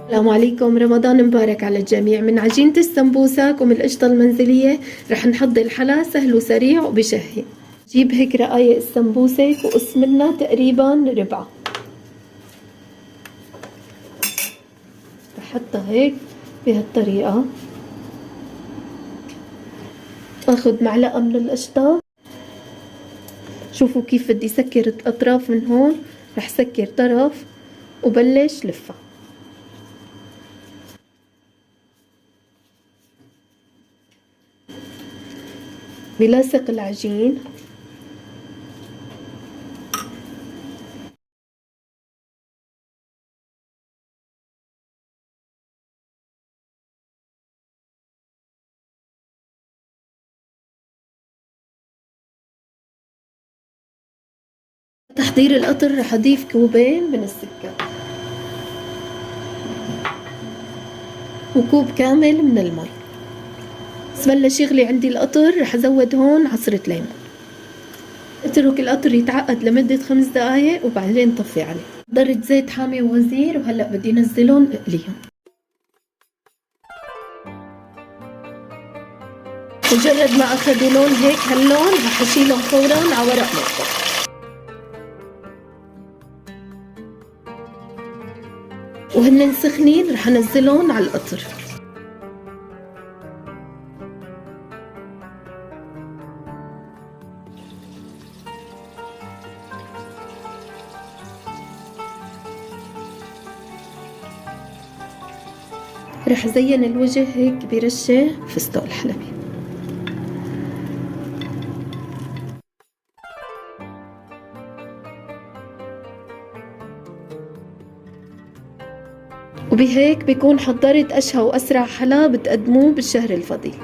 السلام عليكم، رمضان مبارك على الجميع. من عجينة السمبوسك ومن القشطة المنزلية رح نحضر الحلا سهل وسريع وبشهي. جيب هيك رقايق السمبوسك وقص منها تقريبا ربعة، بحطها هيك بهالطريقة. باخد معلقة من القشطة. شوفوا كيف بدي سكر الأطراف من هون، رح سكر طرف وبلش لفها. بلاصق العجين. تحضير القطر رح اضيف كوبين من السكر وكوب كامل من المي. بس بلش يغلي عندي القطر رح ازود هون عصرة ليمون. اترك القطر يتعقد لمدة 5 دقايق وبعدين طفي عليه. حضرت زيت حامي وغزير وهلأ بدي نزلهم اقليهم. مجرد ما اخذوا لون هيك هاللون رح اشيلهم فورا على ورق مطبخ. وهن سخنين رح انزلهم على القطر. رح زين الوجه هيك برشة فستق الحلبي. وبهيك بكون حضرت أشهى وأسرع حلا بتقدموه بالشهر الفضيل.